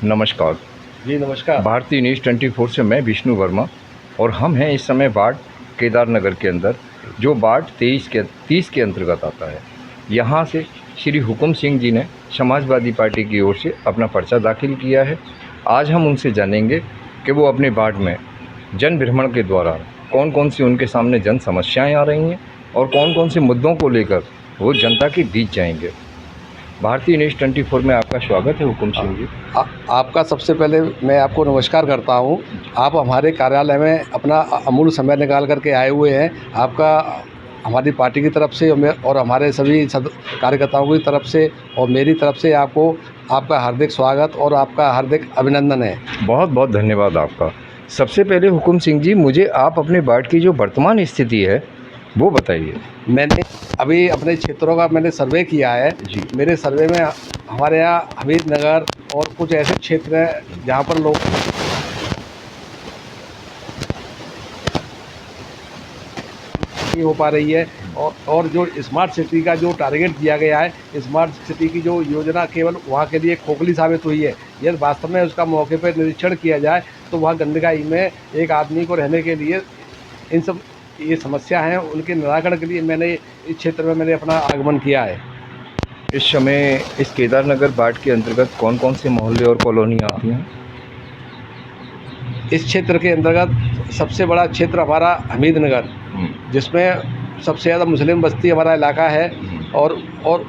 नमस्कार। जी नमस्कार। भारतीय न्यूज़ 24 से मैं विष्णु वर्मा और हम हैं इस समय वार्ड केदारनगर के अंदर, जो वार्ड 30 के अंतर्गत आता है। यहाँ से श्री हुकुम सिंह जी ने समाजवादी पार्टी की ओर से अपना पर्चा दाखिल किया है। आज हम उनसे जानेंगे कि वो अपने वार्ड में जन भ्रमण के दौरान कौन कौन सी उनके सामने जन समस्याएँ आ रही हैं और कौन कौन से मुद्दों को लेकर वो जनता के बीच जाएंगे। भारतीय न्यूज़ 24 में आपका स्वागत है हुकुम सिंह जी। आपका सबसे पहले मैं आपको नमस्कार करता हूं। आप हमारे कार्यालय में अपना अमूल्य समय निकाल करके आए हुए हैं। आपका हमारी पार्टी की तरफ से और हमारे सभी कार्यकर्ताओं की तरफ से और मेरी तरफ से आपको आपका हार्दिक स्वागत और आपका हार्दिक अभिनंदन है। बहुत बहुत धन्यवाद आपका। सबसे पहले हुकुम सिंह जी, मुझे आप अपने वार्ड की जो वर्तमान स्थिति है वो बताइए। मैंने अभी अपने क्षेत्रों का मैंने सर्वे किया है जी। मेरे सर्वे में हमारे यहाँ हमीद नगर और कुछ ऐसे क्षेत्र हैं जहाँ पर लोग नहीं हो पा रही है और जो स्मार्ट सिटी का जो टारगेट दिया गया है, स्मार्ट सिटी की जो योजना केवल वहाँ के लिए खोखली साबित हुई है। यदि वास्तव में उसका मौके पर निरीक्षण किया जाए तो वहाँ गंदगी में एक आदमी को रहने के लिए इन सब ये समस्या हैं, उनके निराकरण के लिए मैंने इस क्षेत्र में मैंने अपना आगमन किया है। इस समय इस केदारनगर वार्ड के अंतर्गत कौन कौन से मोहल्ले और कॉलोनियाँ आती हैं? इस क्षेत्र के अंतर्गत सबसे बड़ा क्षेत्र हमारा हमीद नगर, जिसमें सबसे ज़्यादा मुस्लिम बस्ती हमारा इलाका है और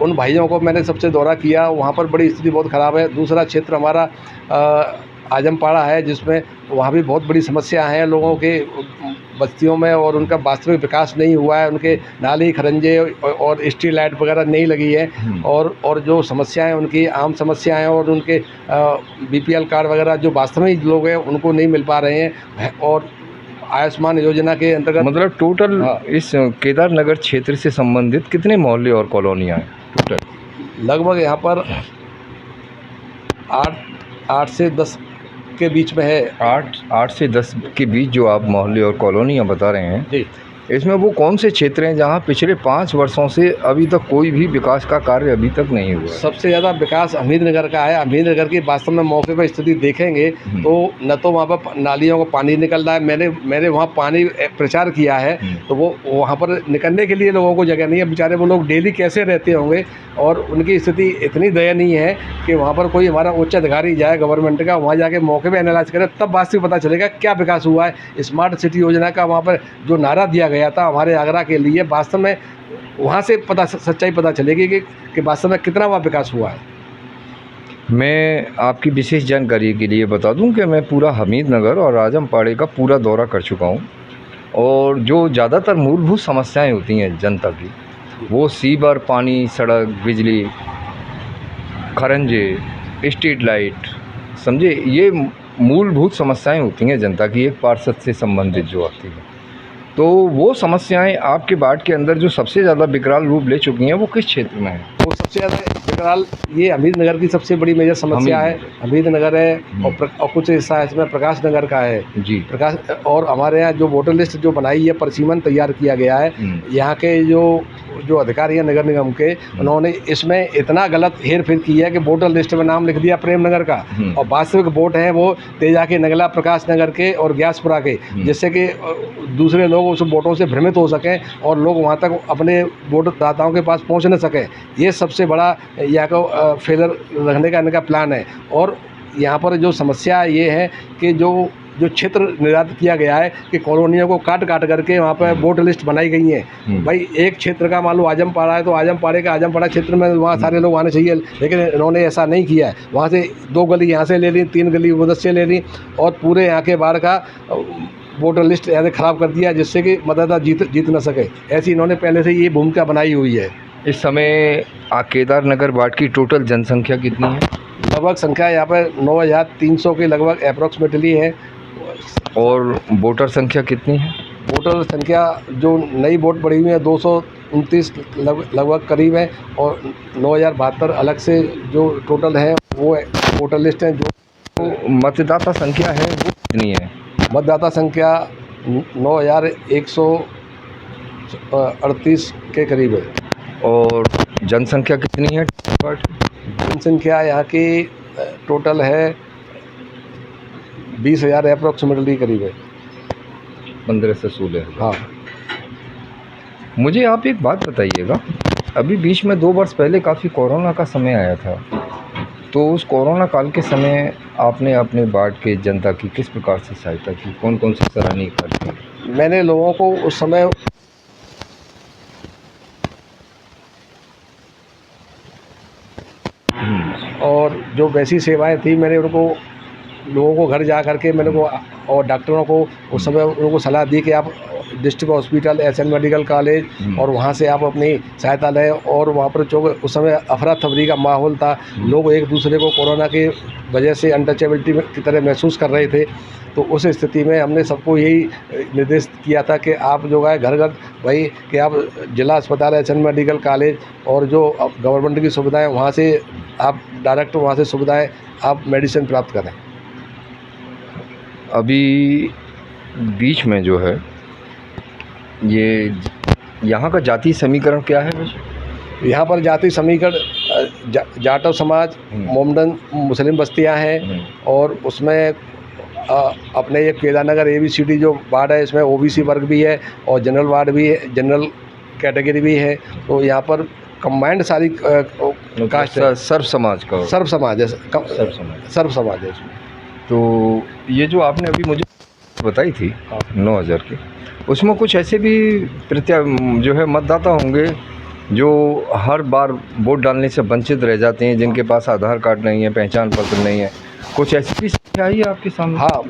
उन भाइयों को मैंने सबसे दौरा किया, वहाँ पर बड़ी स्थिति बहुत ख़राब है। दूसरा क्षेत्र हमारा आजमपाड़ा है, जिसमें वहाँ भी बहुत बड़ी समस्या है लोगों के बस्तियों में और उनका वास्तविक विकास नहीं हुआ है। उनके नाली खरंजे और स्ट्रीट लाइट वगैरह नहीं लगी है और जो समस्याएं उनकी आम समस्याएं और उनके बीपीएल कार्ड वगैरह जो वास्तविक लोग हैं उनको नहीं मिल पा रहे हैं। और आयुष्मान योजना के अंतर्गत मतलब टोटल इस केदारनगर क्षेत्र से संबंधित कितने मोहल्ले और कॉलोनियाँ हैं टोटल? लगभग यहाँ पर 8 से 10 के बीच में है। 8 से 10 के बीच जो आप मोहल्ले और कॉलोनियाँ बता रहे हैं जी, इसमें वो कौन से क्षेत्र हैं जहाँ पिछले 5 वर्षों से अभी तक कोई भी विकास का कार्य अभी तक नहीं हुआ? सबसे ज़्यादा विकास हमीद नगर का है। हमीद नगर की वास्तव में मौके पर स्थिति देखेंगे तो न तो वहाँ पर नालियों को पानी निकल रहा है। मैंने वहाँ पानी प्रचार किया है तो वो वहाँ पर निकलने के लिए लोगों को जगह नहीं है। बेचारे वो लोग डेली कैसे रहते होंगे और उनकी स्थिति इतनी दयनीय है कि वहाँ पर कोई हमारा उच्च अधिकारी जाए गवर्नमेंट का, वहाँ जाके मौके पर एनालाइज करे, तब वास्तविक पता चलेगा क्या विकास हुआ है। स्मार्ट सिटी योजना का वहाँ पर जो नारा दिया गया था हमारे आगरा के लिए, वास्तव में वहाँ से सच्चाई पता चलेगी कि वास्तव में कितना वहाँ विकास हुआ है। मैं आपकी विशेष जानकारी के लिए बता दूं कि मैं पूरा हमीद नगर और आजमपाड़े का पूरा दौरा कर चुका हूं और जो ज़्यादातर मूलभूत समस्याएं होती हैं जनता की, वो सीवर, पानी, सड़क, बिजली, खरंजे, स्ट्रीट लाइट, समझे, ये मूलभूत समस्याएं होती हैं जनता की एक पार्षद से संबंधित जो आती है। तो वो समस्याएं आपके वार्ड के अंदर जो सबसे ज़्यादा विकराल रूप ले चुकी हैं वो किस क्षेत्र में है? वो सबसे ज़्यादा विकराल ये हमीद नगर की सबसे बड़ी मेजर समस्या है। हमीद नगर है और कुछ हिस्सा इसमें प्रकाश नगर का है। जी। प्रकाश और हमारे यहाँ जो वोटर लिस्ट जो बनाई है, परिसीमन तैयार किया गया है, यहाँ के जो अधिकारी हैं नगर निगम के, उन्होंने इसमें इतना गलत हेर फेर किया है कि वोटर लिस्ट में नाम लिख दिया प्रेम नगर का और वास्तविक वोट है वो तेजा के, नगला, प्रकाश नगर के और ग्यासपुरा के, जिससे कि दूसरे लोग उस वोटों से भ्रमित हो सकें और लोग वहाँ तक अपने वोट दाताओं के पास पहुँच न सकें। ये सबसे बड़ा यहाँ को फेलर रखने का इनका प्लान है। और यहाँ पर जो समस्या ये है कि जो क्षेत्र निर्धारित किया गया है कि कॉलोनियों को काट करके वहाँ पर वोटर लिस्ट बनाई गई है। भाई एक क्षेत्र का मान लो आजमपाड़ा है तो आजमपाड़े का आजमपाड़ा क्षेत्र में वहाँ सारे लोग आने चाहिए, लेकिन इन्होंने ऐसा नहीं किया है। वहाँ से 2 गली यहाँ से ले ली, 3 गली उधर से ले ली और पूरे यहाँ के बाहर का वोटर लिस्ट ऐसे ख़राब कर दिया जिससे कि मतदाता जीत न सके। ऐसी इन्होंने पहले से ये भूमिका बनाई हुई है। इस समय केदारनगर वार्ड की टोटल जनसंख्या कितनी है? लगभग संख्या यहाँ पर 9300 के लगभग अप्रॉक्सीमेटली है। और वोटर संख्या कितनी है? वोटर संख्या जो नई वोट बढ़ी हुई है 229 लगभग करीब है और 9072 अलग से जो टोटल है वो वोटर लिस्ट है। जो मतदाता संख्या है वो कितनी है? मतदाता संख्या 9138 के करीब है। और जनसंख्या कितनी है? जनसंख्या यहाँ की टोटल है 20,000 अप्रॉक्सीमेटली करीब है। 15 से 16। हाँ। मुझे आप एक बात बताइएगा, अभी बीच में 2 वर्ष पहले काफ़ी कोरोना का समय आया था, तो उस कोरोना काल के समय आपने अपने वार्ड के जनता की किस प्रकार से सहायता की? कौन कौन से सराहनीय कार्य किए? मैंने लोगों को उस समय और जो वैसी सेवाएं थी, मैंने उनको लोगों को घर जा करके मैंने को और डॉक्टरों को उस समय उनको सलाह दी कि आप district hospital, S N medical college और वहाँ से आप अपनी सहायता लें। और वहाँ पर जो उस समय अफरा तफरी का माहौल था, लोग एक दूसरे को कोरोना की वजह से अनटचेबिलिटी की तरह महसूस कर रहे थे। तो उस स्थिति में हमने सबको यही निर्देश किया था कि आप जो है घर घर भाई कि आप जिला अस्पताल, एसएन मेडिकल कॉलेज और जो गवर्नमेंट की सुविधाएं वहाँ से आप डायरेक्ट वहाँ से सुविधाएं आप मेडिसिन प्राप्त करें। अभी बीच में जो है ये यहाँ का जातीय समीकरण क्या है वैसे? यहाँ पर जाति समीकरण जाटव समाज, मोमडन मुस्लिम बस्तियाँ हैं और उसमें अपने ये केदारनगर ABCD जो वार्ड है, इसमें OBC वर्ग भी है और जनरल वार्ड भी है, जनरल कैटेगरी भी है। तो यहाँ पर कंबाइंड सारी कास्ट सर्व समाज का सर्व समाज है, सर्व समाज है इसमें। तो ये जो आपने अभी मुझे बताई थी 9,000 की, उसमें कुछ ऐसे भी जो है मतदाता होंगे जो हर बार वोट डालने से वंचित रह जाते हैं, जिनके पास आधार कार्ड नहीं है, पहचान पत्र नहीं है, कुछ ऐसी भी संख्या आई है आपके सामने? हाँ,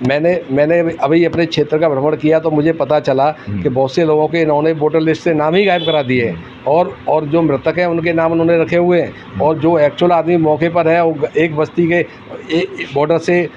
मैंने अभी अपने क्षेत्र का भ्रमण किया तो मुझे पता चला कि बहुत से लोगों के इन्होंने वोटर लिस्ट से नाम ही गायब करा दिए हैं और जो मृतक हैं उनके नाम उन्होंने रखे हुए हैं और जो एक्चुअल आदमी मौके पर है वो एक बस्ती के बॉर्डर से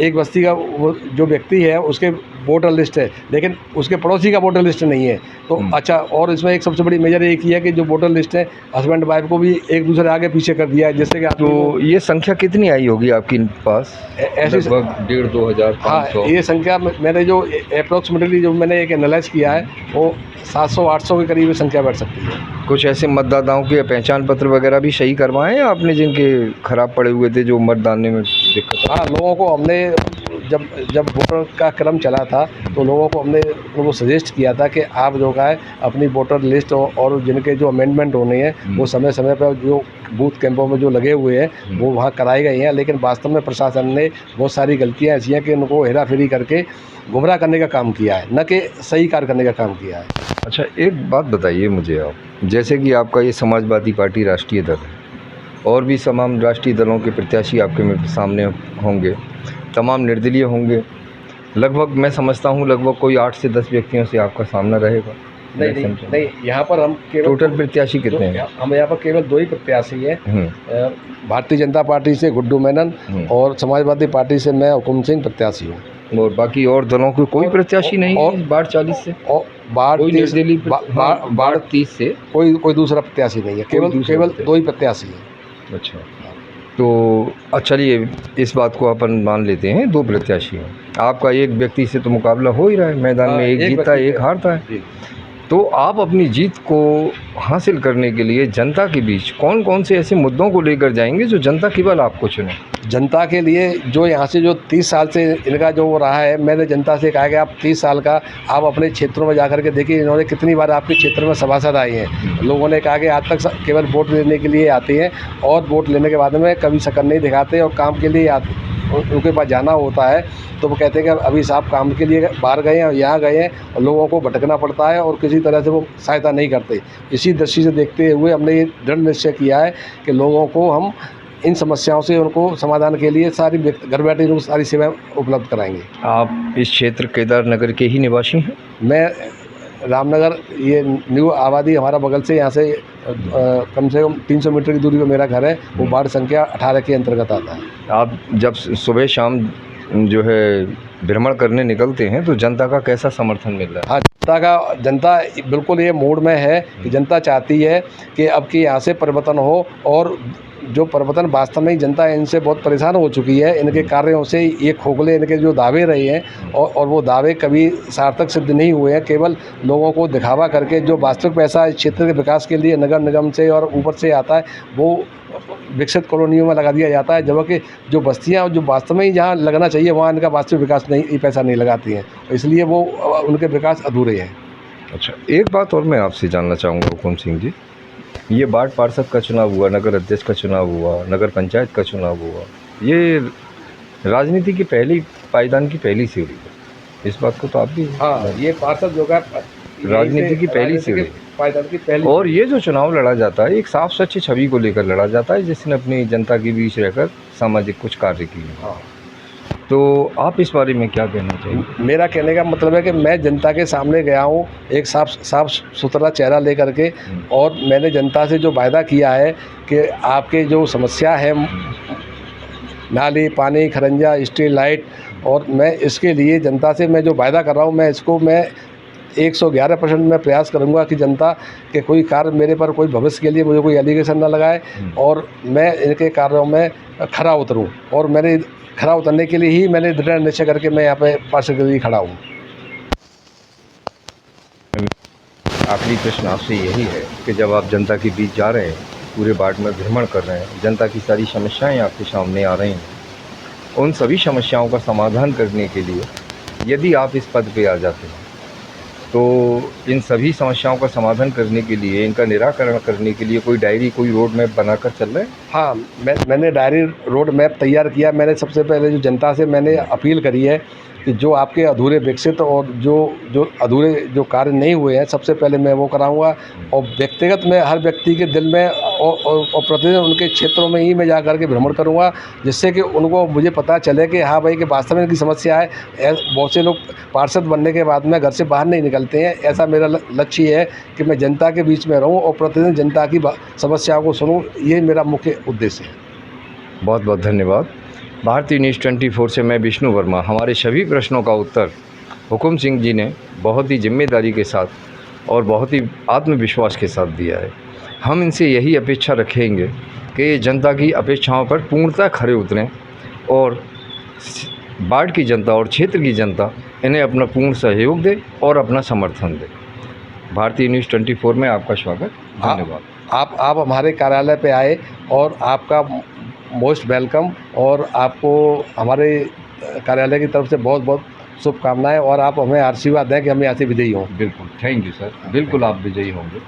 एक बस्ती का वो जो व्यक्ति है उसके वोटर लिस्ट है, लेकिन उसके पड़ोसी का वोटर लिस्ट नहीं है। तो अच्छा, और इसमें एक सबसे बड़ी मेजर एक ही है कि जो वोटर लिस्ट है हस्बैंड वाइफ को भी एक दूसरे आगे पीछे कर दिया है, जिससे कि तो ये संख्या कितनी आई होगी आपके पास? ऐसी लगभग 1,500-2,000 हज़ार। हाँ, ये संख्या मैंने जो अप्रॉक्सीमेटली जो मैंने एक एनालाइज किया है वो 700-800 के करीब संख्या बढ़ सकती है। कुछ ऐसे मतदाताओं के पहचान पत्र वगैरह भी सही करवाएं आपने जिनके खराब पड़े हुए थे, जो मत डालने में दिक्कत? हाँ, लोगों को हमने जब वोटर का क्रम चला था तो लोगों को हमने उनको सजेस्ट किया था कि आप जो है अपनी वोटर लिस्ट और जिनके जो अमेंडमेंट होने हैं वो समय समय पर जो बूथ कैंपों में जो लगे हुए हैं वो वहाँ कराए गए हैं। लेकिन वास्तव में प्रशासन ने बहुत सारी गलतियाँ ऐसी हैं कि उनको हेरा फेरी करके गुमराह करने का काम किया है, न कि सही कार्य करने का काम किया है। अच्छा, एक बात बताइए मुझे आप, जैसे कि आपका ये समाजवादी पार्टी राष्ट्रीय दल है और भी तमाम राष्ट्रीय दलों के प्रत्याशी आपके सामने होंगे, तमाम निर्दलीय होंगे, लगभग मैं समझता हूँ लगभग कोई 8 से 10 व्यक्तियों से आपका सामना रहेगा। नहीं, यहाँ पर हम केवल टोटल प्रत्याशी कितने हैं? हम यहाँ पर केवल 2 ही प्रत्याशी हैं। भारतीय जनता पार्टी से गुड्डू मेनन और समाजवादी पार्टी से मैं हुकुम सिंह प्रत्याशी हूँ। और बाकी और दलों के कोई प्रत्याशी नहीं? और बाढ़ 40 से और बाढ़ 30 से कोई दूसरा प्रत्याशी नहीं है, केवल 2 ही प्रत्याशी हैं। अच्छा, तो चलिए इस बात को अपन मान लेते हैं 2 प्रत्याशी हैं। आपका एक व्यक्ति से तो मुकाबला हो ही रहा है मैदान में, एक जीतता है एक हारता है। तो आप अपनी जीत को हासिल करने के लिए जनता के बीच कौन कौन से ऐसे मुद्दों को लेकर जाएंगे जो जनता केवल आपको चुने? जनता के लिए जो यहाँ से जो 30 साल से इनका जो वो रहा है, मैंने जनता से कहा कि आप 30 साल का आप अपने क्षेत्रों में जाकर के देखिए इन्होंने कितनी बार आपके क्षेत्र में सभासद आए हैं। लोगों ने कहा कि आज तक केवल वोट लेने के लिए आते हैं और वोट लेने के बाद में कभी शकल नहीं दिखाते और काम के लिए आते, उनके पास जाना होता है तो वो कहते हैं कि अभी साहब काम के लिए बाहर गए हैं और यहाँ गए हैं और लोगों को भटकना पड़ता है और किसी तरह से वो सहायता नहीं करते। इसी दृष्टि से देखते हुए हमने ये दृढ़ निश्चय किया है कि लोगों को हम इन समस्याओं से उनको समाधान के लिए सारी घर बैठे उनको सारी सेवाएं उपलब्ध कराएंगे। आप इस क्षेत्र केदारनगर के ही निवासी हैं? मैं रामनगर, ये न्यू आबादी हमारा बगल से यहाँ से कम से कम 300 मीटर की दूरी पर मेरा घर है, वो वार्ड संख्या 18 के अंतर्गत आता है। आप जब सुबह शाम जो है भ्रमण करने निकलते हैं तो जनता का कैसा समर्थन मिल रहा है? हाँ, जनता बिल्कुल ये मूड में है कि जनता चाहती है कि अब कि यहाँ से परिवर्तन हो और जो प्रबंधन वास्तव में ही जनता इनसे बहुत परेशान हो चुकी है। इनके कार्यों से ये खोखले इनके जो दावे रहे हैं और वो दावे कभी सार्थक सिद्ध नहीं हुए हैं। केवल लोगों को दिखावा करके जो वास्तविक पैसा इस क्षेत्र के विकास के लिए नगर निगम से और ऊपर से आता है वो विकसित कॉलोनियों में लगा दिया जाता है, जबकि जो बस्तियाँ जो वास्तव में ही जहाँ लगना चाहिए वहाँ इनका वास्तविक विकास नहीं, ये पैसा नहीं लगाती हैं, इसलिए वो उनके विकास अधूरे हैं। अच्छा, एक बात और मैं आपसे जानना चाहूँगा हुकुम सिंह जी, ये वार्ड पार्षद का चुनाव हुआ, नगर अध्यक्ष का चुनाव हुआ, नगर पंचायत का चुनाव हुआ, ये राजनीति की पहली पायदान की पहली सीढ़ी है, इस बात को तो आप भी हाँ, ये पार्षद जो है राजनीति की पहली सीढ़ी पायदान की पहली। और ये जो चुनाव लड़ा जाता है एक साफ सच्ची छवि को लेकर लड़ा जाता है, जिसने अपनी जनता के बीच रहकर सामाजिक कुछ कार्य किए। हाँ, तो आप इस बारे में क्या कहना चाहिए? मेरा कहने का मतलब है कि मैं जनता के सामने गया हूँ एक साफ सुथरा चेहरा लेकर के, और मैंने जनता से जो वायदा किया है कि आपके जो समस्या है नाली, पानी, खरंजा, स्ट्रीट लाइट, और मैं इसके लिए जनता से मैं जो वायदा कर रहा हूँ मैं 111% मैं प्रयास करूँगा कि जनता के कोई कार्य मेरे पर कोई भविष्य के लिए मुझे कोई एलिगेशन ना लगाए, और मैं इनके कार्यों में खरा उतरूँ, और मैंने खरा उतरने के लिए ही मैंने दृढ़ निश्चय करके मैं यहाँ पे पार्षद के लिए खड़ा हूँ। आखिरी प्रश्न आपसे यही है कि जब आप जनता के बीच जा रहे हैं, पूरे वार्ड में भ्रमण कर रहे हैं, जनता की सारी समस्याएं आपके सामने आ रही हैं, उन सभी समस्याओं का समाधान करने के लिए यदि आप इस पद पे आ जाते हैं तो इन सभी समस्याओं का समाधान करने के लिए, इनका निराकरण करने के लिए कोई डायरी, कोई रोड मैप बनाकर चल रहे हैं? हाँ, मैंने डायरी रोड मैप तैयार किया। मैंने सबसे पहले जो जनता से मैंने अपील करी है कि जो आपके अधूरे विकसित और जो अधूरे जो कार्य नहीं हुए हैं, सबसे पहले मैं वो कराऊंगा, और व्यक्तिगत मैं हर व्यक्ति के दिल में और प्रतिदिन उनके क्षेत्रों में ही मैं जा कर के भ्रमण करूंगा, जिससे कि उनको मुझे पता चले कि हाँ भाई कि वास्तव में इनकी समस्या है। बहुत से लोग पार्षद बनने के बाद में घर से बाहर नहीं निकलते हैं। ऐसा मेरा लक्ष्य है कि मैं जनता के बीच में रहूँ और प्रतिदिन जनता की समस्याओं को सुनूँ, ये मेरा मुख्य उद्देश्य है। बहुत बहुत धन्यवाद। भारतीय न्यूज़ 24 से मैं विष्णु वर्मा। हमारे सभी प्रश्नों का उत्तर हुकुम सिंह जी ने बहुत ही जिम्मेदारी के साथ और बहुत ही आत्मविश्वास के साथ दिया है। हम इनसे यही अपेक्षा रखेंगे कि जनता की अपेक्षाओं पर पूर्णतः खरे उतरें और वार्ड की जनता और क्षेत्र की जनता इन्हें अपना पूर्ण सहयोग दे और अपना समर्थन दे। भारतीय न्यूज़ 24 में आपका स्वागत। धन्यवाद। आप हमारे कार्यालय पे आए और आपका मोस्ट वेलकम, और आपको हमारे कार्यालय की तरफ से बहुत बहुत शुभकामनाएं, और आप हमें आशीर्वाद दें कि हम यहाँ से विजयी हों। बिल्कुल, थैंक यू सर। बिल्कुल आप विजयी होंगे।